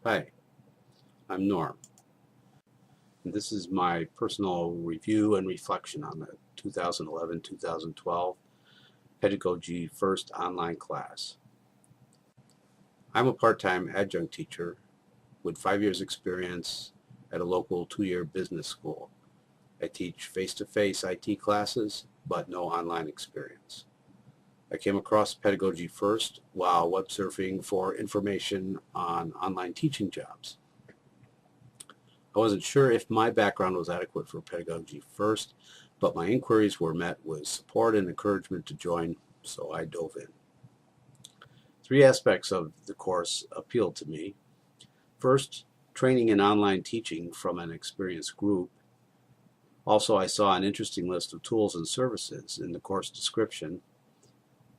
Hi, I'm Norm, and this is my personal review and reflection on the 2011-2012 Pedagogy First online class. I'm a part-time adjunct teacher with 5 years experience at a local 2-year business school. I teach face-to-face IT classes, but no online experience. I came across Pedagogy First while web surfing for information on online teaching jobs. I wasn't sure if my background was adequate for Pedagogy First, but my inquiries were met with support and encouragement to join, so I dove in. 3 aspects of the course appealed to me. First, training in online teaching from an experienced group. Also, I saw an interesting list of tools and services in the course description.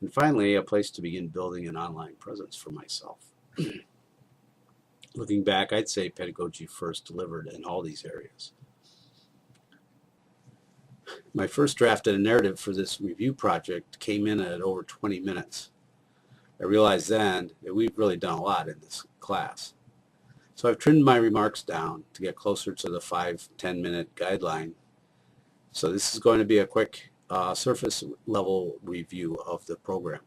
And finally, a place to begin building an online presence for myself. Looking back, I'd say Pedagogy First delivered in all these areas. My first draft of a narrative for this review project came in at over 20 minutes. I realized then that we've really done a lot in this class. So I've trimmed my remarks down to get closer to the 5-10 minute guideline. So this is going to be a quick surface level review of the program.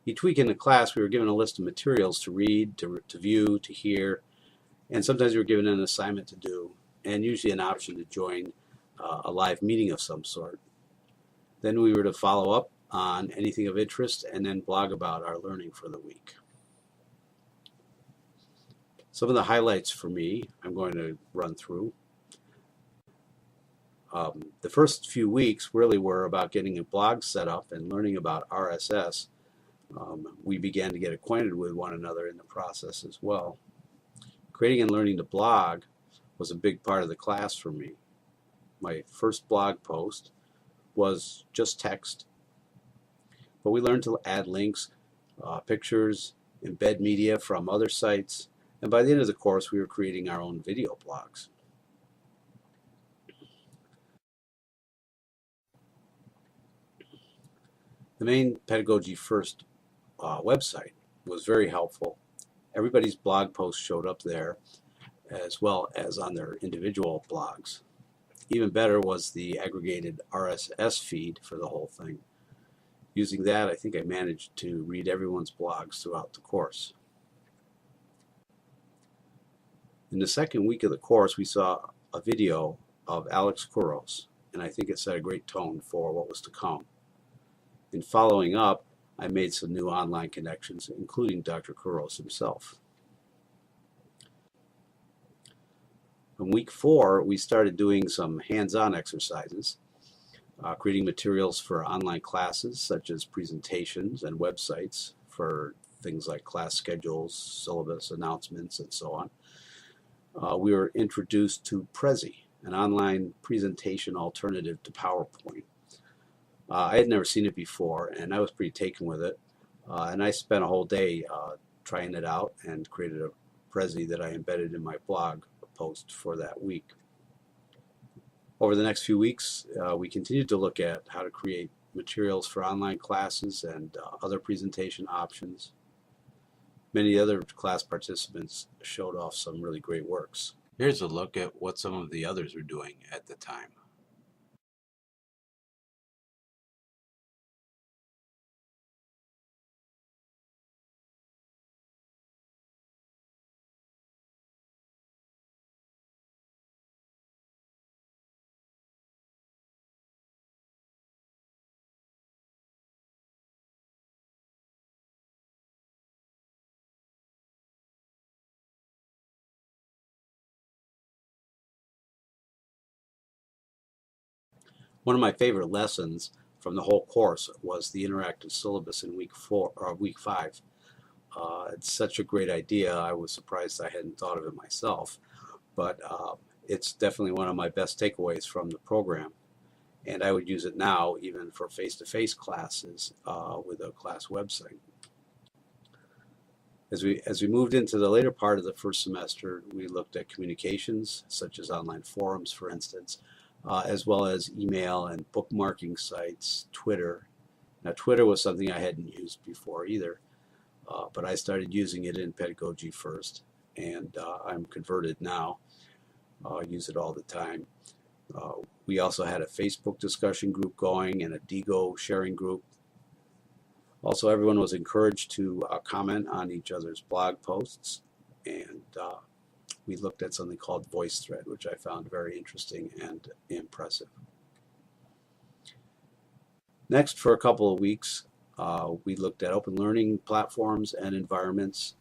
Each week in the class, we were given a list of materials to read, to view, to hear, and sometimes we were given an assignment to do, and usually an option to join a live meeting of some sort. Then we were to follow up on anything of interest and then blog about our learning for the week. Some of the highlights for me, I'm going to run through. The first few weeks really were about getting a blog set up and learning about RSS. We began to get acquainted with one another in the process as well. Creating and learning to blog was a big part of the class for me. My first blog post was just text, but we learned to add links, pictures, embed media from other sites, and by the end of the course we were creating our own video blogs. The main Pedagogy First website was very helpful. Everybody's blog posts showed up there as well as on their individual blogs. Even better was the aggregated RSS feed for the whole thing. Using that, I think I managed to read everyone's blogs throughout the course. In the second week of the course, we saw a video of Alex Kouros, and I think it set a great tone for what was to come. In following up, I made some new online connections, including Dr. Kouros himself. In week 4, we started doing some hands-on exercises, creating materials for online classes such as presentations and websites for things like class schedules, syllabus announcements, and so on. We were introduced to Prezi, an online presentation alternative to PowerPoint. I had never seen it before, and I was pretty taken with it. And I spent a whole day trying it out and created a Prezi that I embedded in my blog post for that week. Over the next few weeks, we continued to look at how to create materials for online classes and other presentation options. Many other class participants showed off some really great works. Here's a look at what some of the others were doing at the time. One of my favorite lessons from the whole course was the interactive syllabus in week 5. It's such a great idea. I was surprised I hadn't thought of it myself, but it's definitely one of my best takeaways from the program. And I would use it now even for face-to-face classes with a class website. As we moved into the later part of the first semester, we looked at communications, such as online forums, for instance, as well as email and bookmarking sites, Twitter, Now, Twitter was something I hadn't used before either, but I started using it in Pedagogy first, and I'm converted now. I use it all the time. We also had a Facebook discussion group going and a Digo sharing group. Also, everyone was encouraged to comment on each other's blog posts, and we looked at something called VoiceThread, which I found very interesting and impressive. Next, for a couple of weeks, we looked at open learning platforms and environments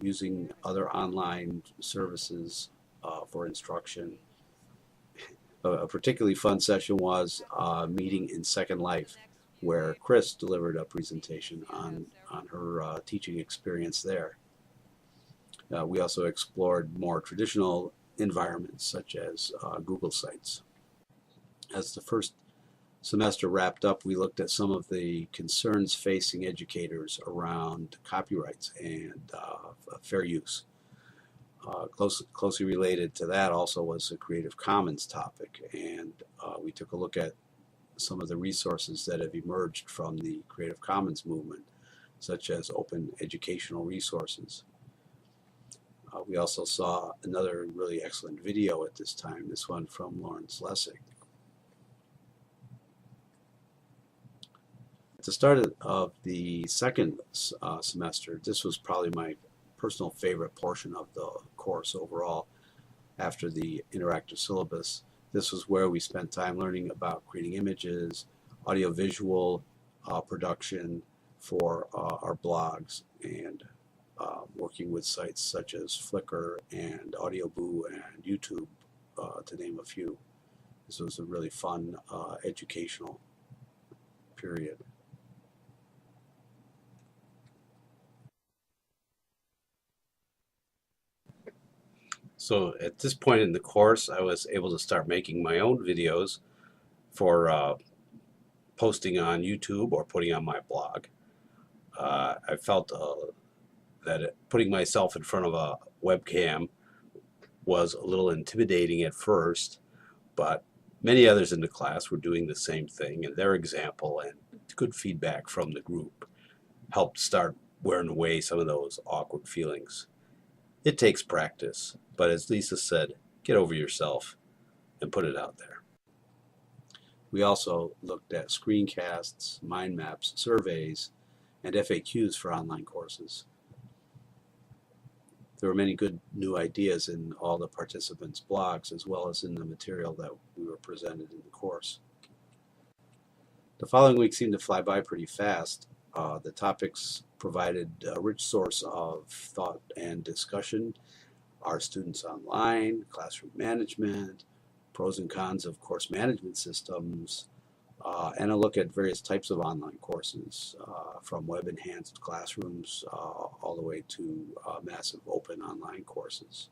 using other online services for instruction. A particularly fun session was a meeting in Second Life, where Chris delivered a presentation on her teaching experience there. We also explored more traditional environments such as Google Sites. As the first semester wrapped up, we looked at some of the concerns facing educators around copyrights and fair use. Closely related to that also was the Creative Commons topic, and we took a look at some of the resources that have emerged from the Creative Commons movement, such as open educational resources. We also saw another really excellent video at this time, this one from Lawrence Lessig. At the start of the second semester, this was probably my personal favorite portion of the course overall. After the interactive syllabus, this was where we spent time learning about creating images, audiovisual production for our blogs, and working with sites such as Flickr and AudioBoo and YouTube, to name a few. This was a really fun educational period. So at this point in the course, I was able to start making my own videos for posting on YouTube or putting on my blog. I felt that putting myself in front of a webcam was a little intimidating at first, but many others in the class were doing the same thing, and their example and good feedback from the group helped start wearing away some of those awkward feelings. It takes practice, but as Lisa said, get over yourself and put it out there. We also looked at screencasts, mind maps, surveys, and FAQs for online courses. There were many good new ideas in all the participants' blogs, as well as in the material that we were presented in the course. The following week seemed to fly by pretty fast. The topics provided a rich source of thought and discussion. Our students online, classroom management, pros and cons of course management systems, and a look at various types of online courses, from web-enhanced classrooms all the way to massive open online courses.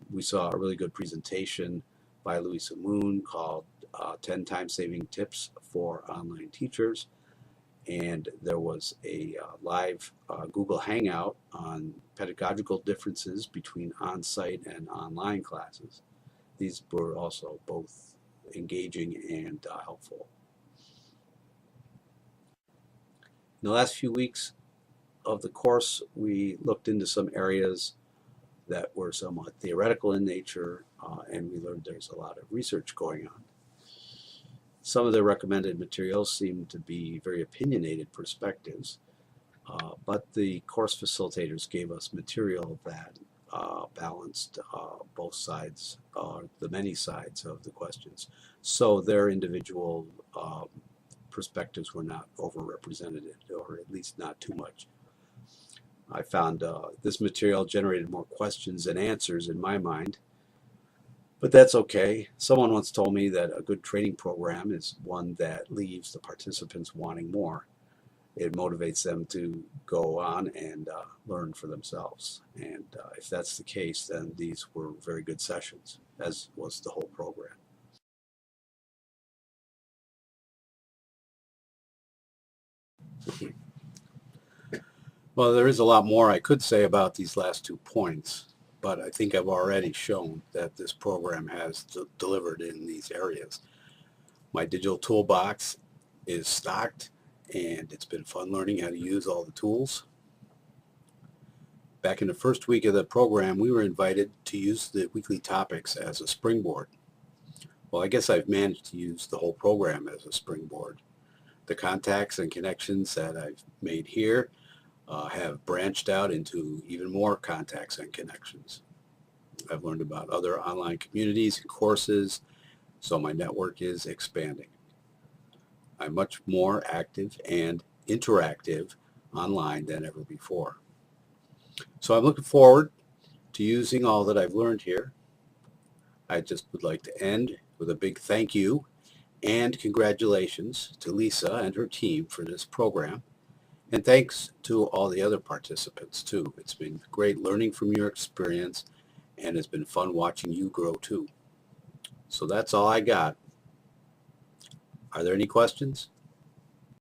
We saw a really good presentation by Louisa Moon called 10 Time-Saving Tips for Online Teachers, and there was a live Google Hangout on pedagogical differences between on-site and online classes. These were also both engaging and helpful. In the last few weeks of the course, we looked into some areas that were somewhat theoretical in nature, and we learned there's a lot of research going on. Some of the recommended materials seem to be very opinionated perspectives, but the course facilitators gave us material that balanced both sides, the many sides of the questions, so their individual perspectives were not overrepresented, or at least not too much. I found this material generated more questions than answers in my mind, but that's okay. Someone once told me that a good training program is one that leaves the participants wanting more. It motivates them to go on and learn for themselves. And if that's the case, then these were very good sessions, as was the whole program. Well, there is a lot more I could say about these last 2 points, but I think I've already shown that this program has delivered in these areas. My digital toolbox is stocked, and it's been fun learning how to use all the tools. Back in the first week of the program, we were invited to use the weekly topics as a springboard. Well, I guess I've managed to use the whole program as a springboard. The contacts and connections that I've made here have branched out into even more contacts and connections. I've learned about other online communities and courses, so my network is expanding. I'm much more active and interactive online than ever before. So I'm looking forward to using all that I've learned here. I just would like to end with a big thank you and congratulations to Lisa and her team for this program. And thanks to all the other participants too. It's been great learning from your experience, and it's been fun watching you grow too. So that's all I got. Are there any questions?